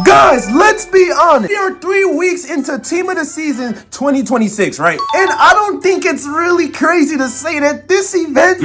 Guys, let's be honest. We are 3 weeks into Team of the Season 2026, right? And I don't think it's really crazy to say that this event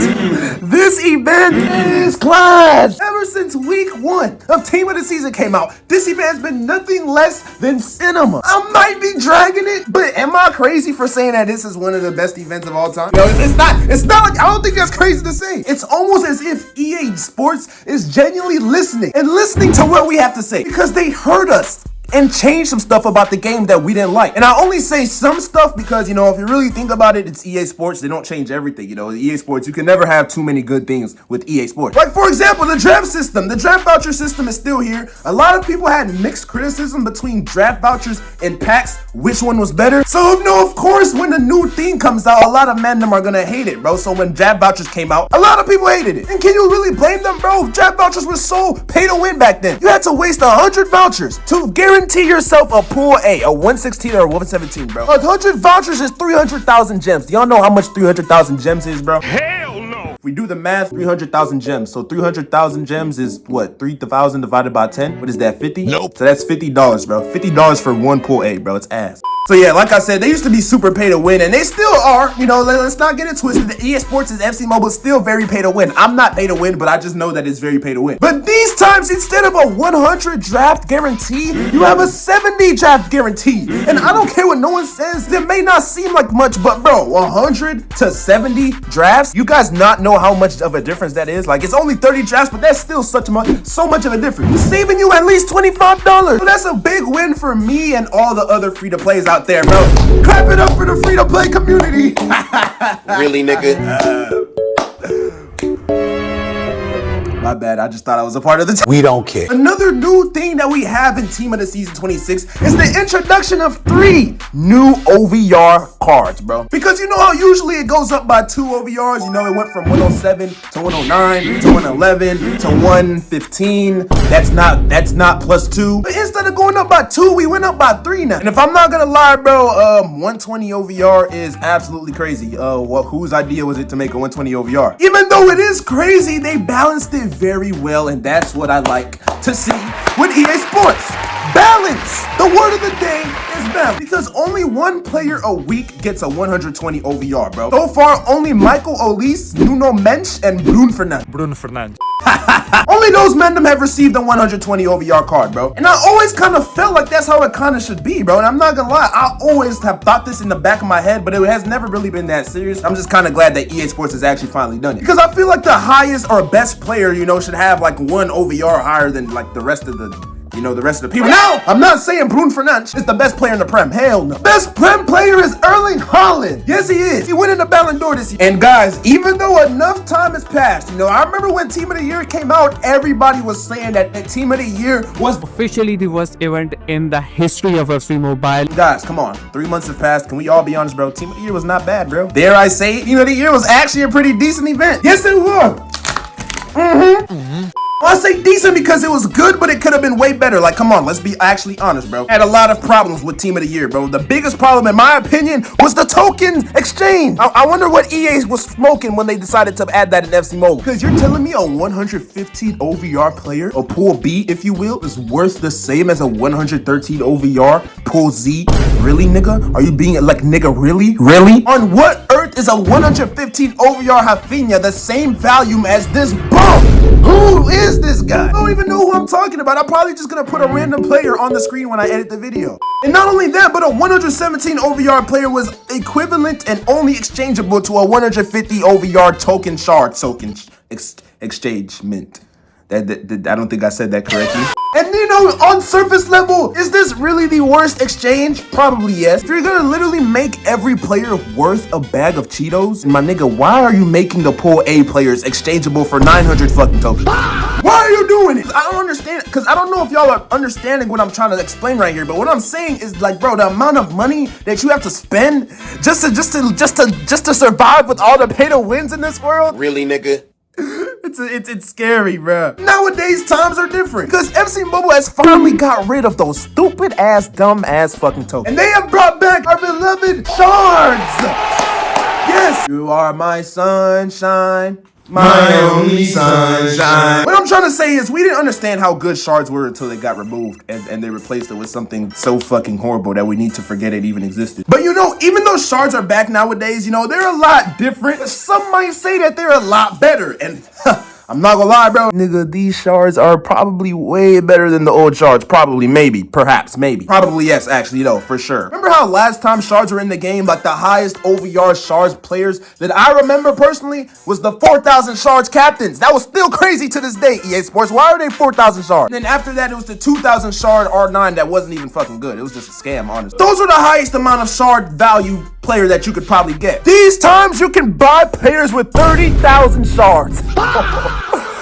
is class. Ever since week 1 of Team of the Season came out, this event has been nothing less than cinema. I might be dragging it, but am I crazy for saying that this is one of the best events of all time? No, it's not like, I don't think that's crazy to say. It's almost as if EA Sports is genuinely listening to what we have to say, because they heard us and changed some stuff about the game that we didn't like. And I only say some stuff because, you know, if you really think about it, it's EA Sports. They don't change everything, you know. EA Sports, you can never have too many good things with EA Sports. Like, for example, the draft system. The draft voucher system is still here. A lot of people had mixed criticism between draft vouchers and packs, which one was better. So, no, of course, when the new thing comes out, a lot of men are gonna hate it, bro. So when draft vouchers came out, a lot of people hated it. And can you really blame them, bro? Draft vouchers were so pay to win back then. You had to waste 100 vouchers to guarantee yourself a pool A, a 116 or a 117, bro. 100 vouchers is 300,000 gems. Do y'all know how much 300,000 gems is, bro? Hell no! If we do the math, 300,000 gems. So 300,000 gems is what? 3,000 divided by 10? What is that, 50? Nope. So that's $50, bro. $50 for one pool A, bro. It's ass. So yeah, like I said, they used to be super pay to win, and they still are. You know, let's not get it twisted. The EA Sports' FC Mobile is still very pay to win. I'm not pay to win, but I just know that it's very pay to win. But these times, instead of a 100 draft guarantee, you have a 70 draft guarantee. And I don't care what no one says. It may not seem like much, but bro, 100 to 70 drafts. You guys not know how much of a difference that is? Like, it's only 30 drafts, but that's still so much of a difference. It's saving you at least $25. So that's a big win for me and all the other free to plays out there, bro. Clap it up for the free to play community. Really, nigga? My bad, I just thought I was a part of the team. We don't care. Another new thing that we have in Team of the Season 26 is the introduction of 3 new OVR cards, bro. Because you know how usually it goes up by 2 OVRs? You know, it went from 107 to 109 to 111 to 115. That's not plus 2. But instead of going up by 2, we went up by 3 now. And if I'm not gonna lie, bro, 120 OVR is absolutely crazy. Whose idea was it to make a 120 OVR? Even though it is crazy, they balanced it very well, and that's what I like to see with EA Sports. Balance! The word of the day is balance, because only one player a week gets a 120 OVR, bro. So far, only Michael Olise, Nuno Mensch, and Bruno Fernandes. Only those men have received a 120 OVR card, bro. And I always kind of felt like that's how it kind of should be, bro. And I'm not gonna lie, I always have thought this in the back of my head, but it has never really been that serious. I'm just kind of glad that EA Sports has actually finally done it, because I feel like the highest or best player, you know, should have like 1 OVR higher than like the rest of the people. Now, I'm not saying Bruno Fernandes is the best player in the Prem. Hell no. Best Prem player is Erling Haaland. Yes, he is. He won in the Ballon d'Or this year. And guys, even though enough time has passed, you know, I remember when Team of the Year came out, everybody was saying that the Team of the Year was officially the worst event in the history of FC Mobile. Guys, come on. 3 months have passed. Can we all be honest, bro? Team of the Year was not bad, bro. Dare I say it? Team of the Year was actually a pretty decent event. Yes, it was. I say decent because it was good, but it could have been way better. Like, come on, let's be actually honest, bro. Had a lot of problems with Team of the Year, bro. The biggest problem, in my opinion, was the token exchange. I wonder what EA was smoking when they decided to add that in FC Mobile. Because you're telling me a 115 OVR player, a pool B, if you will, is worth the same as a 113 OVR pool Z? Really, nigga? Are you being like, nigga, really? Really? On what earth is a 115 OVR Rafinha the same value as this bum? Who is this guy? I don't even know who I'm talking about. I'm probably just gonna put a random player on the screen when I edit the video. And not only that, but a 117 OVR player was equivalent and only exchangeable to a 150 OVR token shard token exchange mint. I don't think I said that correctly. And you know, on surface level, is this really the worst exchange? Probably yes. If you're gonna literally make every player worth a bag of Cheetos, my nigga, why are you making the pool A players exchangeable for 900 fucking tokens? Why are you doing it? I don't understand, because I don't know if y'all are understanding what I'm trying to explain right here, but what I'm saying is like, bro, the amount of money that you have to spend just to survive with all the pay to wins in this world. Really, nigga? It's scary, bro. Nowadays, times are different, because FC Mobile has finally got rid of those stupid ass, dumb ass fucking tokens. And they have brought back our beloved shards. Yes. You are my sunshine. My only sunshine. What I'm trying to say is we didn't understand how good shards were until they got removed and they replaced it with something so fucking horrible that we need to forget it even existed. But you know, even though shards are back nowadays, you know, they're a lot different. Some might say that they're a lot better. And I'm not gonna lie, bro. Nigga, these shards are probably way better than the old shards. Probably, maybe, perhaps, maybe. Probably, yes, actually, though, for sure. Remember how last time shards were in the game, like the highest OVR shards players that I remember personally was the 4,000 shards captains. That was still crazy to this day, EA Sports. Why are they 4,000 shards? And then after that, it was the 2,000 shard R9 that wasn't even fucking good. It was just a scam, honestly. Those were the highest amount of shard value player that you could probably get. These times, you can buy players with 30,000 shards.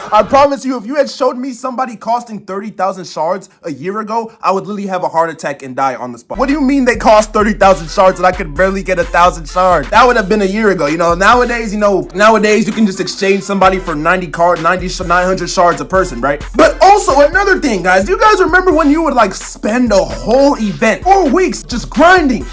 I promise you, if you had showed me somebody costing 30,000 shards a year ago, I would literally have a heart attack and die on the spot. What do you mean they cost 30,000 shards and I could barely get 1,000 shards? That would have been a year ago. You know, nowadays you can just exchange somebody for 900 shards a person, right? But also another thing, guys, do you guys remember when you would like spend a whole event, 4 weeks, just grinding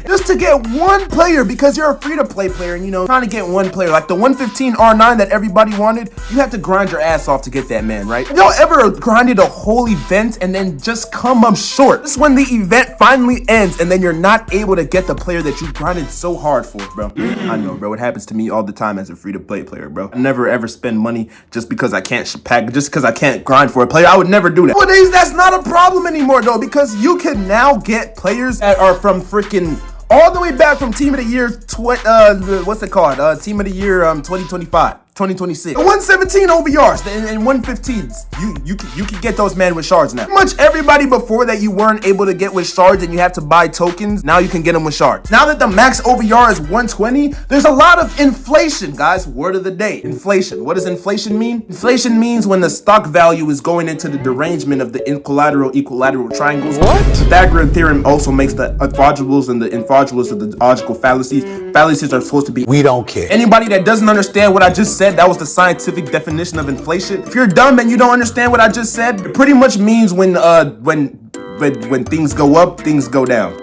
just to get one player because you're a free-to-play player and, you know, trying to get one player, like the 115 R9 that everybody wanted. You have to grind your ass off to get that man, right? Have y'all ever grinded a whole event and then just come up short? This is when the event finally ends and then you're not able to get the player that you grinded so hard for, bro. I know, bro. It happens to me all the time as a free-to-play player, bro. I never ever spend money just because I can't just because I can't grind for a player. I would never do that. Nowadays, that's not a problem anymore, though, because you can now get players that are from freaking all the way back from Team of the Year, what's it called? Team of the Year 2025. 2026. The 117 OVRs and 115s. You can get those man with shards now. Pretty much everybody before that you weren't able to get with shards and you have to buy tokens. Now you can get them with shards. Now that the max OVR is 120, there's a lot of inflation, guys. Word of the day. Inflation. What does inflation mean? Inflation means when the stock value is going into the derangement of the equilateral triangles. What? The Pythagorean theorem also makes the orthogonals and the infogynous of the logical fallacies. Fallacies are supposed to be. We don't care. Anybody that doesn't understand what I just said, that was the scientific definition of inflation. If you're dumb and you don't understand what I just said, it pretty much means when things go up, things go down.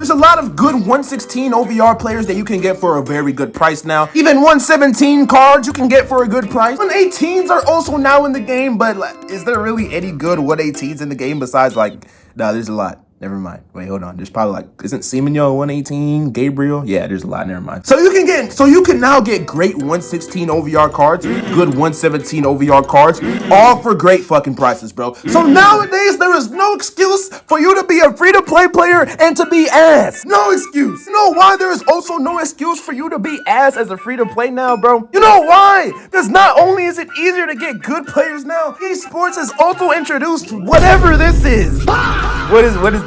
There's a lot of good 116 OVR players that you can get for a very good price now. Even 117 cards you can get for a good price. 118s are also now in the game, but is there really any good 118s in the game besides like, nah, there's a lot. Never mind. Wait, hold on. There's probably like, isn't Semenyo 118? Gabriel? Yeah, there's a lot. Never mind. So you can now get great 116 OVR cards, good 117 OVR cards, all for great fucking prices, bro. So nowadays there is no excuse for you to be a free-to-play player and to be ass. No excuse. You know why there is also no excuse for you to be ass as a free-to-play now, bro? You know why? Because not only is it easier to get good players now, esports has also introduced whatever this is.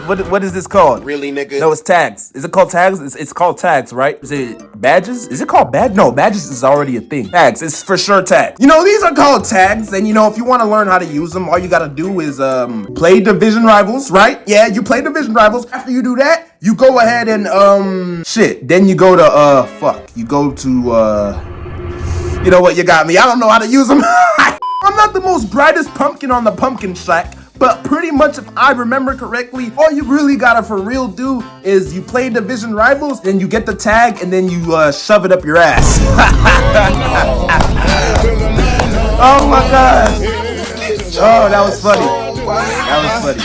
What is this called? Really, nigga? No, it's tags. Is it called tags? It's called tags, right? Is it badges? Is it called badge? No, badges is already a thing. Tags, it's for sure tags. You know, these are called tags, and you know, if you want to learn how to use them, all you gotta do is play Division Rivals, right? Yeah, you play Division Rivals. After you do that, you go ahead and then you go to you go to you know what, you got me. I don't know how to use them. I'm not the most brightest pumpkin on the pumpkin stack, but pretty much if I remember correctly, all you really gotta for real do is you play Division Rivals, then you get the tag, and then you shove it up your ass. Oh my god. Oh, that was funny. That was funny.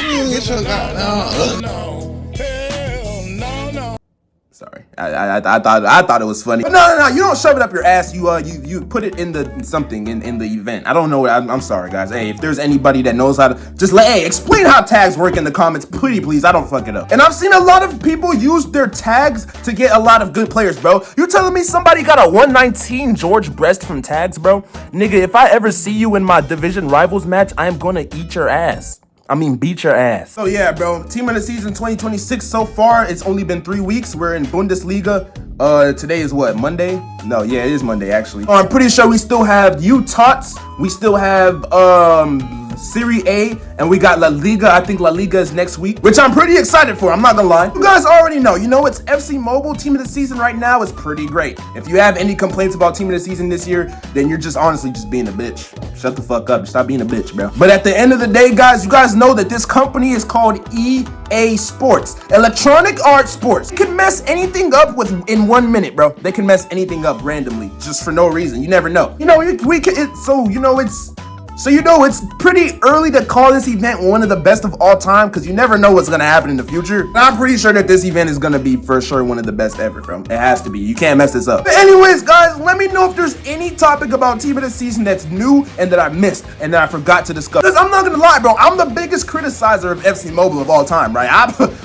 Sorry, I thought it was funny, but no, you don't shove it up your ass. You put it in the something in the event. I don't know. I'm sorry, guys. Hey, if there's anybody that knows how to, just explain how tags work in the comments, pretty please. I don't fuck it up. And I've seen a lot of people use their tags to get a lot of good players, bro. You telling me somebody got a 119 George Brest from tags, bro? Nigga, if I ever see you in my Division Rivals match, I am gonna eat your ass. I mean, beat your ass. So yeah, bro, Team of the Season 2026 so far, it's only been 3 weeks. We're in Bundesliga. Today is what, Monday? No, yeah, it is Monday, actually. I'm pretty sure we still have TOTS. We still have, Serie A, and we got La Liga. I think La Liga is next week, which I'm pretty excited for. I'm not gonna lie. You guys already know. You know, it's FC Mobile. Team of the season right now is pretty great. If you have any complaints about team of the season this year, then you're just honestly just being a bitch. Shut the fuck up. Stop being a bitch, bro. But at the end of the day, guys, you guys know that this company is called EA Sports, Electronic Arts Sports. You can mess anything up in 1 minute, bro. They can mess anything up randomly, just for no reason. You never know. You know, it's pretty early to call this event one of the best of all time because you never know what's gonna happen in the future. And I'm pretty sure that this event is gonna be for sure one of the best ever, bro. It has to be. You can't mess this up. But anyways, guys, let me know if there's any topic about team of the season that's new and that I missed and that I forgot to discuss. Because I'm not gonna lie, bro. I'm the biggest criticizer of FC Mobile of all time, right?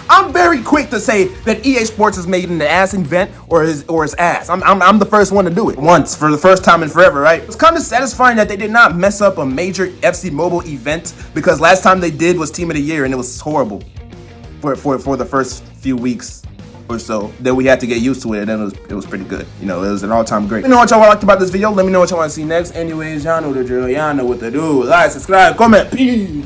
I'm very quick to say that EA Sports is making an ass event or his ass. I'm the first one to do it once for the first time in forever, right? It's kind of satisfying that they did not mess up a major FC Mobile event because last time they did was Team of the Year and it was horrible for the first few weeks or so. Then we had to get used to it and then it was pretty good. You know, it was an all-time great. Let me know what y'all liked about this video. Let me know what y'all want to see next. Anyways, y'all know the drill. Y'all know what to do. Like, subscribe, comment. Peace.